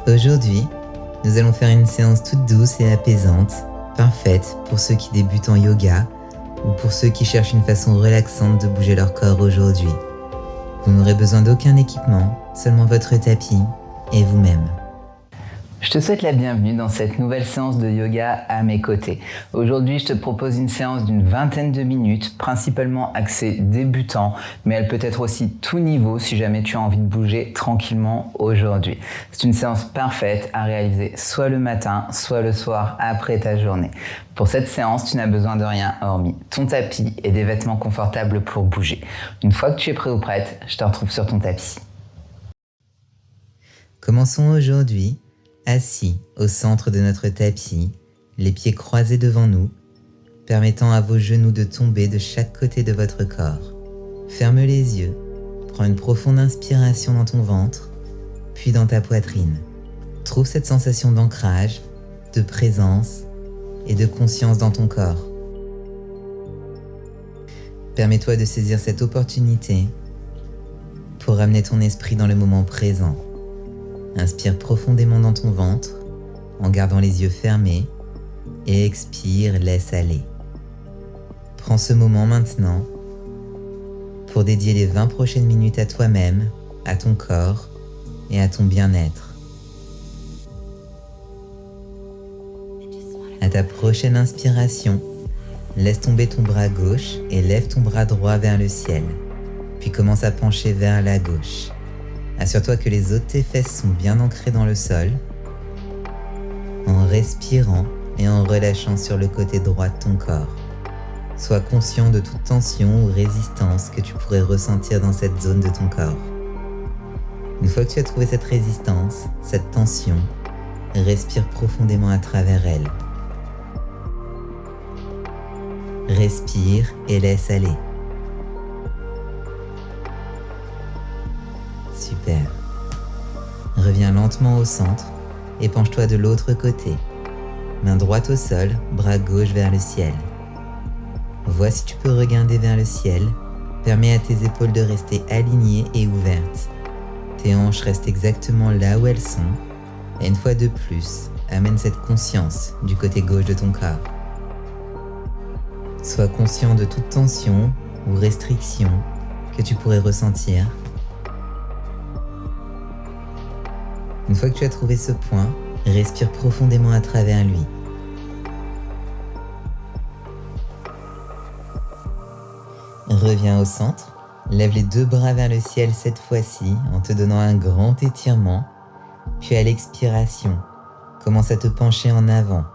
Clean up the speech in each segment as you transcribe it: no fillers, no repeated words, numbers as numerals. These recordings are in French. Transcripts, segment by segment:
Aujourd'hui, nous allons faire une séance toute douce et apaisante, parfaite pour ceux qui débutent en yoga ou pour ceux qui cherchent une façon relaxante de bouger leur corps aujourd'hui. Vous n'aurez besoin d'aucun équipement, seulement votre tapis et vous-même. Je te souhaite la bienvenue dans cette nouvelle séance de yoga à mes côtés. Aujourd'hui, je te propose une séance d'une 20aine de minutes, principalement axée débutant, mais elle peut être aussi tout niveau si jamais tu as envie de bouger tranquillement aujourd'hui. C'est une séance parfaite à réaliser soit le matin, soit le soir après ta journée. Pour cette séance, tu n'as besoin de rien hormis ton tapis et des vêtements confortables pour bouger. Une fois que tu es prêt ou prête, je te retrouve sur ton tapis. Commençons aujourd'hui assis au centre de notre tapis, les pieds croisés devant nous, permettant à vos genoux de tomber de chaque côté de votre corps. Ferme les yeux, prends une profonde inspiration dans ton ventre, puis dans ta poitrine. Trouve cette sensation d'ancrage, de présence et de conscience dans ton corps. Permets-toi de saisir cette opportunité pour ramener ton esprit dans le moment présent. Inspire profondément dans ton ventre en gardant les yeux fermés et expire, laisse aller. Prends ce moment maintenant pour dédier les 20 prochaines minutes à toi-même, à ton corps et à ton bien-être. À ta prochaine inspiration, laisse tomber ton bras gauche et lève ton bras droit vers le ciel, puis commence à pencher vers la gauche. Assure-toi que les os de tes fesses sont bien ancrés dans le sol, en respirant et en relâchant sur le côté droit de ton corps. Sois conscient de toute tension ou résistance que tu pourrais ressentir dans cette zone de ton corps. Une fois que tu as trouvé cette résistance, cette tension, respire profondément à travers elle. Respire et laisse aller. Super. Reviens lentement au centre et penche-toi de l'autre côté. Main droite au sol, bras gauche vers le ciel. Vois si tu peux regarder vers le ciel. Permets à tes épaules de rester alignées et ouvertes. Tes hanches restent exactement là où elles sont. Et une fois de plus, amène cette conscience du côté gauche de ton corps. Sois conscient de toute tension ou restriction que tu pourrais ressentir. Une fois que tu as trouvé ce point, respire profondément à travers lui. Reviens au centre, lève les deux bras vers le ciel cette fois-ci en te donnant un grand étirement, puis à l'expiration, commence à te pencher en avant.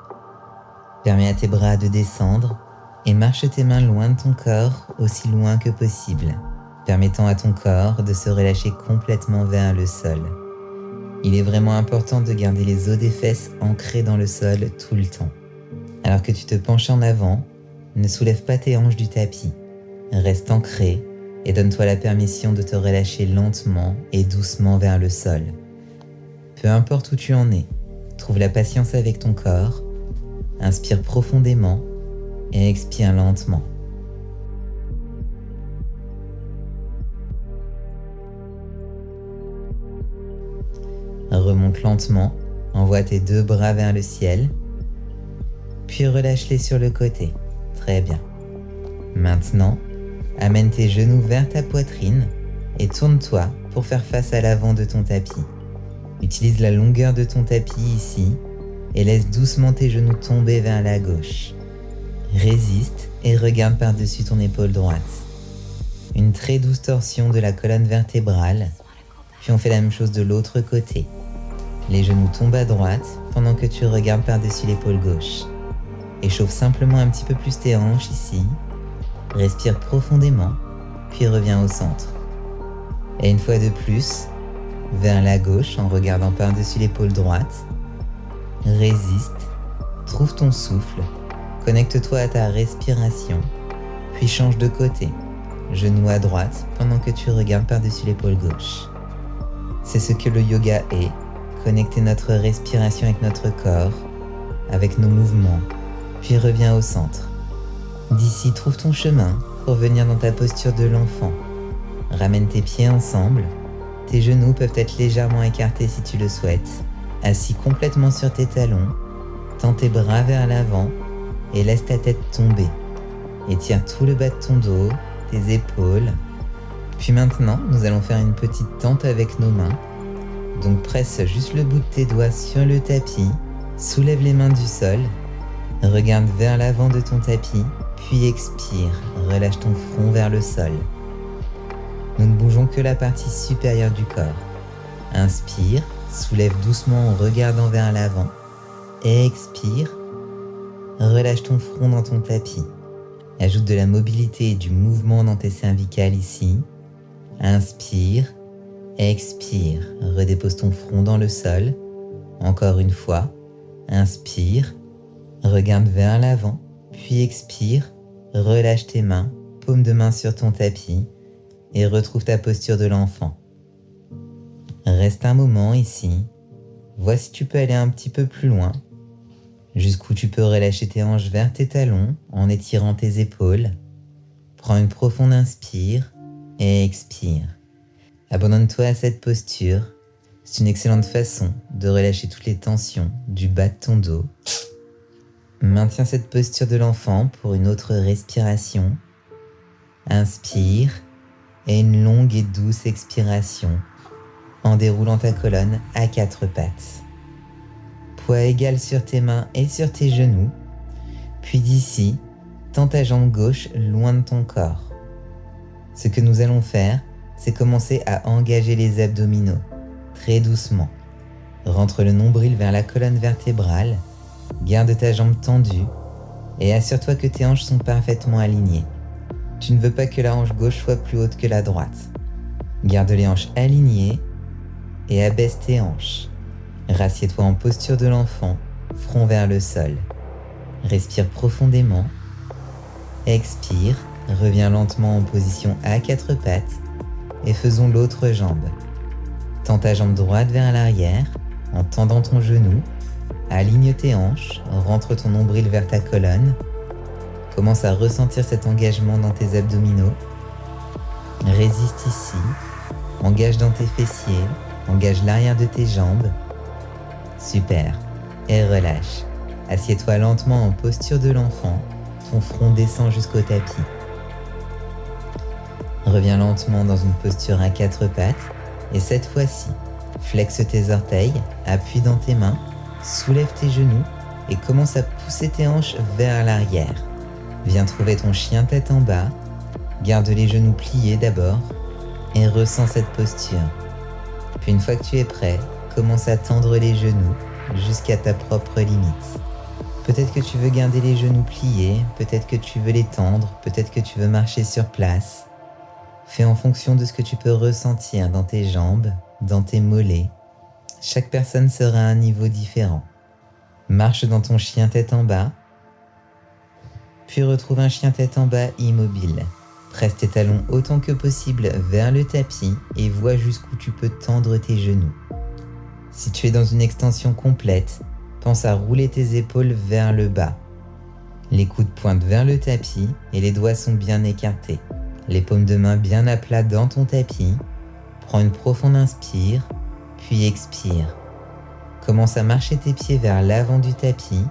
Permets à tes bras de descendre et marche tes mains loin de ton corps, aussi loin que possible, permettant à ton corps de se relâcher complètement vers le sol. Il est vraiment important de garder les os des fesses ancrés dans le sol tout le temps. Alors que tu te penches en avant, ne soulève pas tes hanches du tapis. Reste ancré et donne-toi la permission de te relâcher lentement et doucement vers le sol. Peu importe où tu en es, trouve la patience avec ton corps, inspire profondément et expire lentement. Remonte lentement, envoie tes deux bras vers le ciel, puis relâche-les sur le côté. Très bien. Maintenant, amène tes genoux vers ta poitrine et tourne-toi pour faire face à l'avant de ton tapis. Utilise la longueur de ton tapis ici et laisse doucement tes genoux tomber vers la gauche. Résiste et regarde par-dessus ton épaule droite. Une très douce torsion de la colonne vertébrale, puis on fait la même chose de l'autre côté. Les genoux tombent à droite pendant que tu regardes par-dessus l'épaule gauche. Échauffe simplement un petit peu plus tes hanches ici. Respire profondément, puis reviens au centre. Et une fois de plus, vers la gauche en regardant par-dessus l'épaule droite. Résiste, trouve ton souffle, connecte-toi à ta respiration, puis change de côté. Genou à droite pendant que tu regardes par-dessus l'épaule gauche. C'est ce que le yoga est. Connecter notre respiration avec notre corps, avec nos mouvements, puis reviens au centre. D'ici, trouve ton chemin pour venir dans ta posture de l'enfant. Ramène tes pieds ensemble, tes genoux peuvent être légèrement écartés si tu le souhaites, Assis complètement sur tes talons, tends tes bras vers l'avant et laisse ta tête tomber. Étire tout le bas de ton dos, tes épaules. Puis maintenant, nous allons faire une petite tente avec nos mains. Donc presse juste le bout de tes doigts sur le tapis, soulève les mains du sol, regarde vers l'avant de ton tapis, puis expire, relâche ton front vers le sol. Nous ne bougeons que la partie supérieure du corps. Inspire, soulève doucement en regardant vers l'avant. Expire, relâche ton front dans ton tapis. Ajoute de la mobilité et du mouvement dans tes cervicales ici. Inspire, expire, redépose ton front dans le sol. Encore une fois, inspire, regarde vers l'avant, puis expire, relâche tes mains, paume de main sur ton tapis et retrouve ta posture de l'enfant. Reste un moment ici. Vois si tu peux aller un petit peu plus loin, jusqu'où tu peux relâcher tes hanches vers tes talons en étirant tes épaules. Prends une profonde inspire et expire. Abandonne-toi à cette posture. C'est une excellente façon de relâcher toutes les tensions du bas de ton dos. Maintiens cette posture de l'enfant pour une autre respiration. Inspire et une longue et douce expiration en déroulant ta colonne à 4 pattes. Poids égal sur tes mains et sur tes genoux. Puis d'ici, tends ta jambe gauche loin de ton corps. Ce que nous allons faire, c'est commencer à engager les abdominaux, très doucement. Rentre le nombril vers la colonne vertébrale, garde ta jambe tendue et assure-toi que tes hanches sont parfaitement alignées. Tu ne veux pas que la hanche gauche soit plus haute que la droite. Garde les hanches alignées et abaisse tes hanches. Rassieds-toi en posture de l'enfant, front vers le sol. Respire profondément. Expire, reviens lentement en position à 4 pattes et faisons l'autre jambe. Tends ta jambe droite vers l'arrière en tendant ton genou. Aligne tes hanches, rentre ton nombril vers ta colonne. Commence à ressentir cet engagement dans tes abdominaux. Résiste ici. Engage dans tes fessiers. Engage l'arrière de tes jambes. Super. Et relâche. Assieds-toi lentement en posture de l'enfant. Ton front descend jusqu'au tapis. Reviens lentement dans une posture à 4 pattes. Et cette fois-ci, flexe tes orteils, appuie dans tes mains, soulève tes genoux et commence à pousser tes hanches vers l'arrière. Viens trouver ton chien tête en bas. Garde les genoux pliés d'abord et ressens cette posture. Puis une fois que tu es prêt, commence à tendre les genoux jusqu'à ta propre limite. Peut-être que tu veux garder les genoux pliés, peut-être que tu veux les tendre, peut-être que tu veux marcher sur place. Fais en fonction de ce que tu peux ressentir dans tes jambes, dans tes mollets. Chaque personne sera à un niveau différent. Marche dans ton chien tête en bas, puis retrouve un chien tête en bas immobile. Presse tes talons autant que possible vers le tapis et vois jusqu'où tu peux tendre tes genoux. Si tu es dans une extension complète, pense à rouler tes épaules vers le bas. Les coudes pointent vers le tapis et les doigts sont bien écartés. Les paumes de main bien à plat dans ton tapis. Prends une profonde inspire, puis expire. Commence à marcher tes pieds vers l'avant du tapis.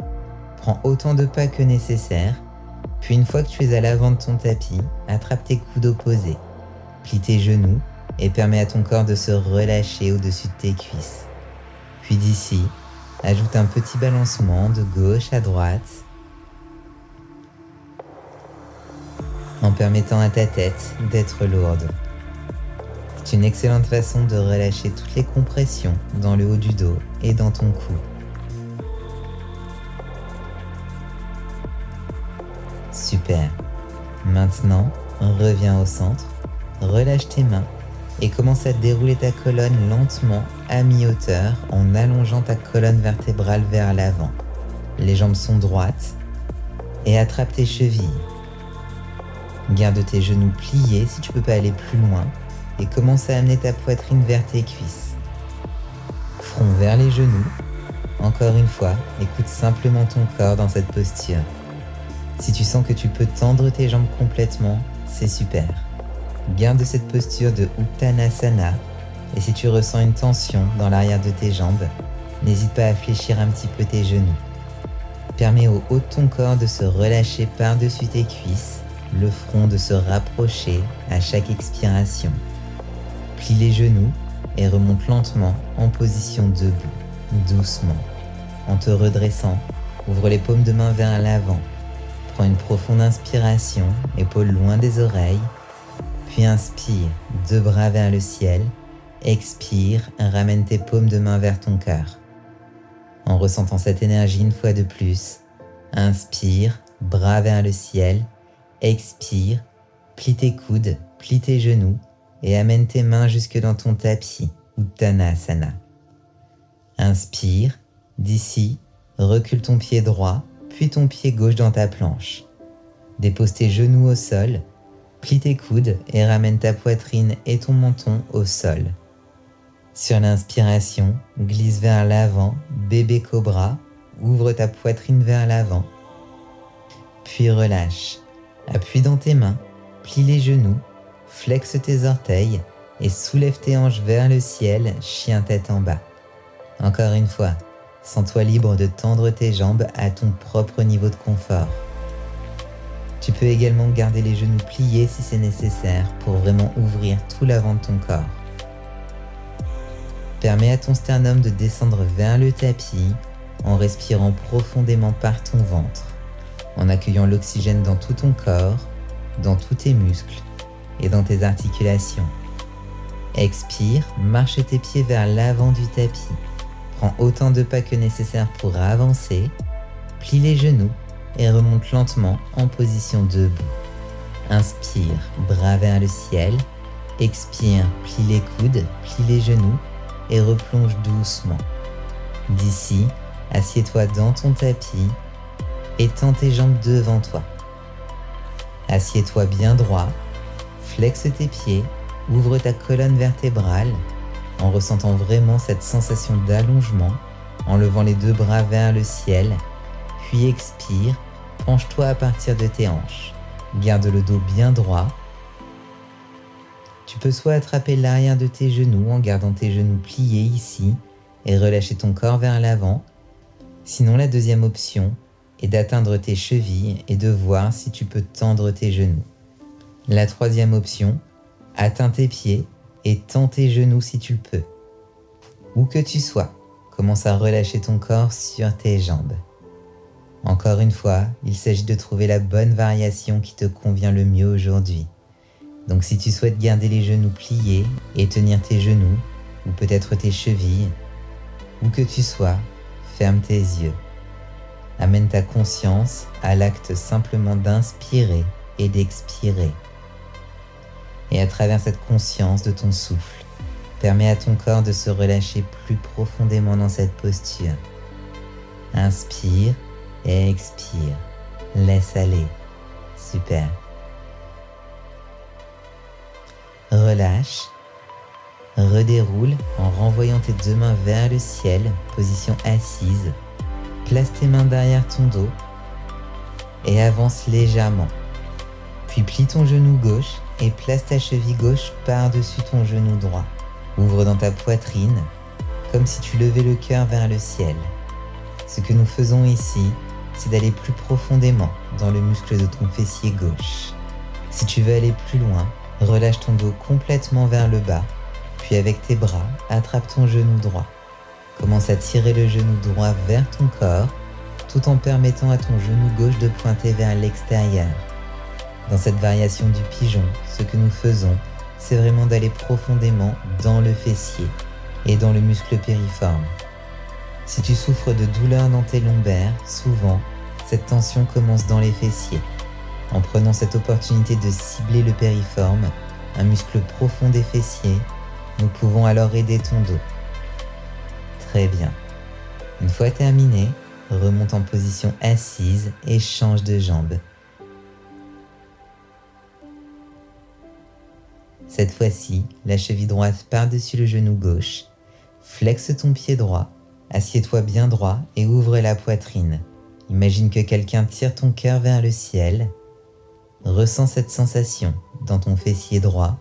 Prends autant de pas que nécessaire. Puis une fois que tu es à l'avant de ton tapis, attrape tes coudes opposés. Plie tes genoux et permets à ton corps de se relâcher au-dessus de tes cuisses. Puis d'ici, ajoute un petit balancement de gauche à droite en permettant à ta tête d'être lourde. C'est une excellente façon de relâcher toutes les compressions dans le haut du dos et dans ton cou. Super. Maintenant, reviens au centre, relâche tes mains et commence à dérouler ta colonne lentement à mi-hauteur en allongeant ta colonne vertébrale vers l'avant. Les jambes sont droites et attrape tes chevilles. Garde tes genoux pliés si tu peux pas aller plus loin et commence à amener ta poitrine vers tes cuisses. Front vers les genoux. Encore une fois, écoute simplement ton corps dans cette posture. Si tu sens que tu peux tendre tes jambes complètement, c'est super. Garde cette posture de Uttanasana et si tu ressens une tension dans l'arrière de tes jambes, N'hésite pas à fléchir un petit peu tes genoux. Permets au haut de ton corps de se relâcher par-dessus tes cuisses, le front de se rapprocher à chaque expiration. Plie les genoux et remonte lentement en position debout, doucement. En te redressant, ouvre les paumes de main vers l'avant. Prends une profonde inspiration, épaules loin des oreilles. Puis inspire, 2 bras vers le ciel. Expire, ramène tes paumes de main vers ton cœur. En ressentant cette énergie une fois de plus, inspire, bras vers le ciel. Expire, plie tes coudes, plie tes genoux et amène tes mains jusque dans ton tapis, Uttanasana. Inspire, d'ici, recule ton pied droit, puis ton pied gauche dans ta planche. Dépose tes genoux au sol, plie tes coudes et ramène ta poitrine et ton menton au sol. Sur l'inspiration, glisse vers l'avant, bébé cobra, ouvre ta poitrine vers l'avant. Puis relâche. Appuie dans tes mains, plie les genoux, flexe tes orteils et soulève tes hanches vers le ciel, chien tête en bas. Encore une fois, sens-toi libre de tendre tes jambes à ton propre niveau de confort. Tu peux également garder les genoux pliés si c'est nécessaire pour vraiment ouvrir tout l'avant de ton corps. Permets à ton sternum de descendre vers le tapis en respirant profondément par ton ventre, en accueillant l'oxygène dans tout ton corps, dans tous tes muscles et dans tes articulations. Expire, marche tes pieds vers l'avant du tapis. Prends autant de pas que nécessaire pour avancer, plie les genoux et remonte lentement en position debout. Inspire, bras vers le ciel. Expire, plie les coudes, plie les genoux et replonge doucement. D'ici, assieds-toi dans ton tapis et tends tes jambes devant toi. Assieds-toi bien droit, flexe tes pieds, ouvre ta colonne vertébrale en ressentant vraiment cette sensation d'allongement, en levant les 2 bras vers le ciel, puis expire, penche-toi à partir de tes hanches. Garde le dos bien droit. Tu peux soit attraper l'arrière de tes genoux en gardant tes genoux pliés ici et relâcher ton corps vers l'avant. Sinon, la deuxième option est d'atteindre tes chevilles et de voir si tu peux tendre tes genoux. La troisième option, atteins tes pieds et tends tes genoux si tu le peux. Où que tu sois, commence à relâcher ton corps sur tes jambes. Encore une fois, il s'agit de trouver la bonne variation qui te convient le mieux aujourd'hui. Donc si tu souhaites garder les genoux pliés et tenir tes genoux, ou peut-être tes chevilles, où que tu sois, ferme tes yeux. Amène ta conscience à l'acte simplement d'inspirer et d'expirer. Et à travers cette conscience de ton souffle, permets à ton corps de se relâcher plus profondément dans cette posture. Inspire et expire. Laisse aller. Super. Relâche. Redéroule en renvoyant tes 2 mains vers le ciel, position assise. Place tes mains derrière ton dos et avance légèrement. Puis plie ton genou gauche et place ta cheville gauche par-dessus ton genou droit. Ouvre dans ta poitrine comme si tu levais le cœur vers le ciel. Ce que nous faisons ici, c'est d'aller plus profondément dans le muscle de ton fessier gauche. Si tu veux aller plus loin, relâche ton dos complètement vers le bas, puis avec tes bras, attrape ton genou droit. Commence à tirer le genou droit vers ton corps, tout en permettant à ton genou gauche de pointer vers l'extérieur. Dans cette variation du pigeon, ce que nous faisons, c'est vraiment d'aller profondément dans le fessier et dans le muscle périforme. Si tu souffres de douleurs dans tes lombaires, souvent, cette tension commence dans les fessiers. En prenant cette opportunité de cibler le périforme, un muscle profond des fessiers, nous pouvons alors aider ton dos. Très bien. Une fois terminé, remonte en position assise et change de jambe. Cette fois-ci, la cheville droite par-dessus le genou gauche. Flexe ton pied droit, assieds-toi bien droit et ouvre la poitrine. Imagine que quelqu'un tire ton cœur vers le ciel. Ressens cette sensation dans ton fessier droit.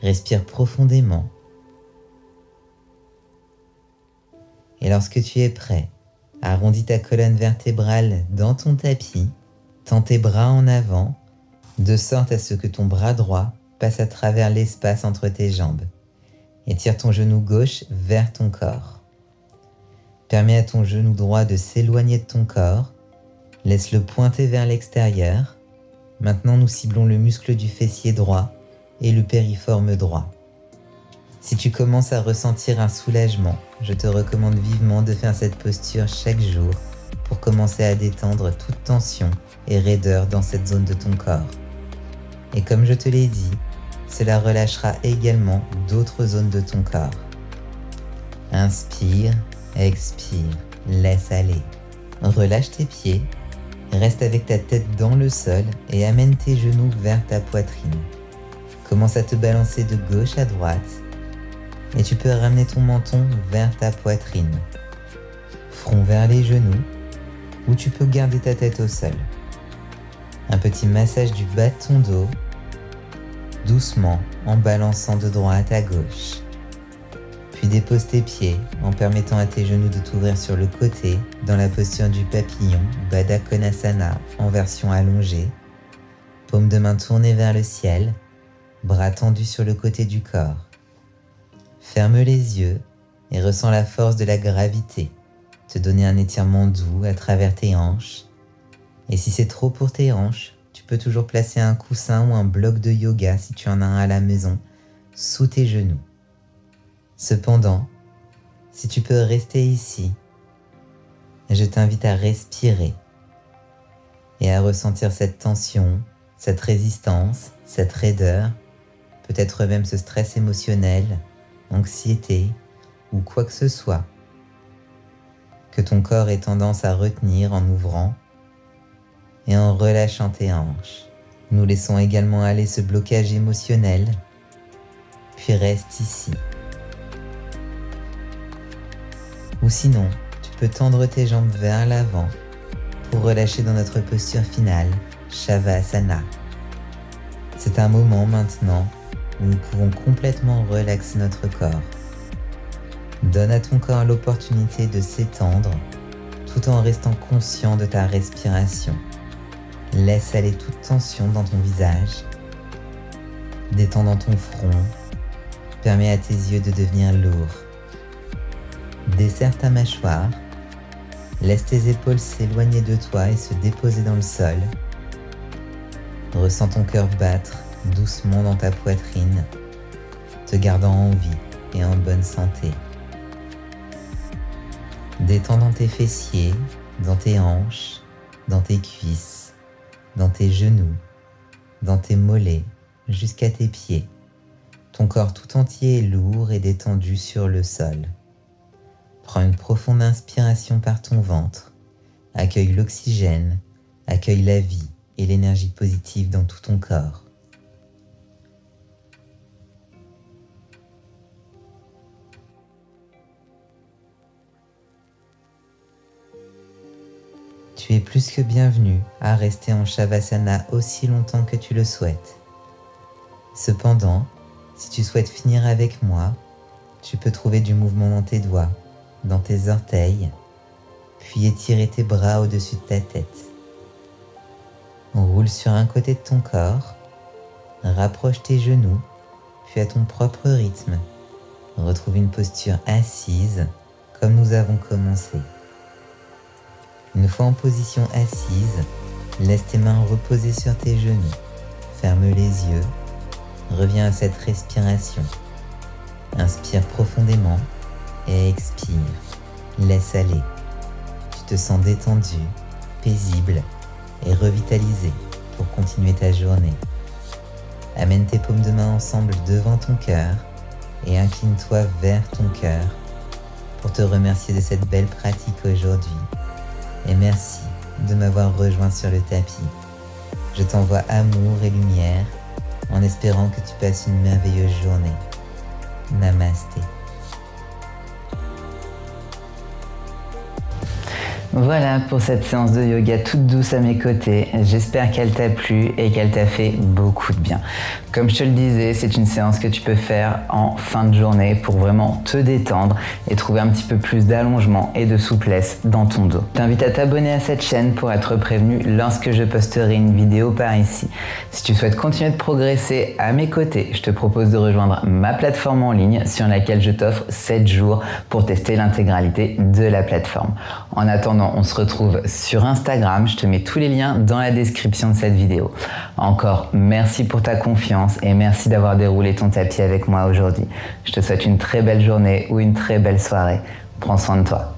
Respire profondément. Et lorsque tu es prêt, arrondis ta colonne vertébrale dans ton tapis, tends tes bras en avant, de sorte à ce que ton bras droit passe à travers l'espace entre tes jambes. Et tire ton genou gauche vers ton corps. Permets à ton genou droit de s'éloigner de ton corps. Laisse-le pointer vers l'extérieur. Maintenant, nous ciblons le muscle du fessier droit et le périforme droit. Si tu commences à ressentir un soulagement, je te recommande vivement de faire cette posture chaque jour pour commencer à détendre toute tension et raideur dans cette zone de ton corps. Et comme je te l'ai dit, cela relâchera également d'autres zones de ton corps. Inspire, expire, laisse aller. Relâche tes pieds, reste avec ta tête dans le sol et amène tes genoux vers ta poitrine. Commence à te balancer de gauche à droite et tu peux ramener ton menton vers ta poitrine. Front vers les genoux ou tu peux garder ta tête au sol. Un petit massage du bas de ton dos, doucement en balançant de droite à gauche. Puis dépose tes pieds en permettant à tes genoux de t'ouvrir sur le côté dans la posture du papillon Baddha Konasana en version allongée. Paume de main tournée vers le ciel, bras tendus sur le côté du corps. Ferme les yeux et ressens la force de la gravité te donner un étirement doux à travers tes hanches. Et si c'est trop pour tes hanches, tu peux toujours placer un coussin ou un bloc de yoga si tu en as un à la maison, sous tes genoux. Cependant, si tu peux rester ici, je t'invite à respirer et à ressentir cette tension, cette résistance, cette raideur, peut-être même ce stress émotionnel, anxiété ou quoi que ce soit que ton corps ait tendance à retenir en ouvrant et en relâchant tes hanches. Nous laissons également aller ce blocage émotionnel, puis reste ici. Ou sinon, tu peux tendre tes jambes vers l'avant pour relâcher dans notre posture finale, Shavasana. C'est un moment maintenant où nous pouvons complètement relaxer notre corps. Donne à ton corps l'opportunité de s'étendre tout en restant conscient de ta respiration. Laisse aller toute tension dans ton visage. Détends ton front. Permets à tes yeux de devenir lourds. Desserre ta mâchoire. Laisse tes épaules s'éloigner de toi et se déposer dans le sol. Ressens ton cœur battre doucement dans ta poitrine, te gardant en vie et en bonne santé. Détends dans tes fessiers, dans tes hanches, dans tes cuisses, dans tes genoux, dans tes mollets, jusqu'à tes pieds. Ton corps tout entier est lourd et détendu sur le sol. Prends une profonde inspiration par ton ventre. Accueille l'oxygène, accueille la vie et l'énergie positive dans tout ton corps. Tu es plus que bienvenu à rester en Shavasana aussi longtemps que tu le souhaites. Cependant, si tu souhaites finir avec moi, tu peux trouver du mouvement dans tes doigts, dans tes orteils, puis étirer tes bras au-dessus de ta tête. Roule sur un côté de ton corps, rapproche tes genoux, puis à ton propre rythme, retrouve une posture assise comme nous avons commencé. Une fois en position assise, laisse tes mains reposer sur tes genoux, ferme les yeux, reviens à cette respiration. Inspire profondément et expire, laisse aller. Tu te sens détendu, paisible et revitalisé pour continuer ta journée. Amène tes paumes de main ensemble devant ton cœur et incline-toi vers ton cœur pour te remercier de cette belle pratique aujourd'hui. Et merci de m'avoir rejoint sur le tapis. Je t'envoie amour et lumière en espérant que tu passes une merveilleuse journée. Namasté. Voilà pour cette séance de yoga toute douce à mes côtés. J'espère qu'elle t'a plu et qu'elle t'a fait beaucoup de bien. Comme je te le disais, c'est une séance que tu peux faire en fin de journée pour vraiment te détendre et trouver un petit peu plus d'allongement et de souplesse dans ton dos. Je t'invite à t'abonner à cette chaîne pour être prévenu lorsque je posterai une vidéo par ici. Si tu souhaites continuer de progresser à mes côtés, je te propose de rejoindre ma plateforme en ligne sur laquelle je t'offre 7 jours pour tester l'intégralité de la plateforme. En attendant, on se retrouve sur Instagram, je te mets tous les liens dans la description de cette vidéo. Encore merci pour ta confiance et merci d'avoir déroulé ton tapis avec moi aujourd'hui. Je te souhaite une très belle journée ou une très belle soirée. Prends soin de toi.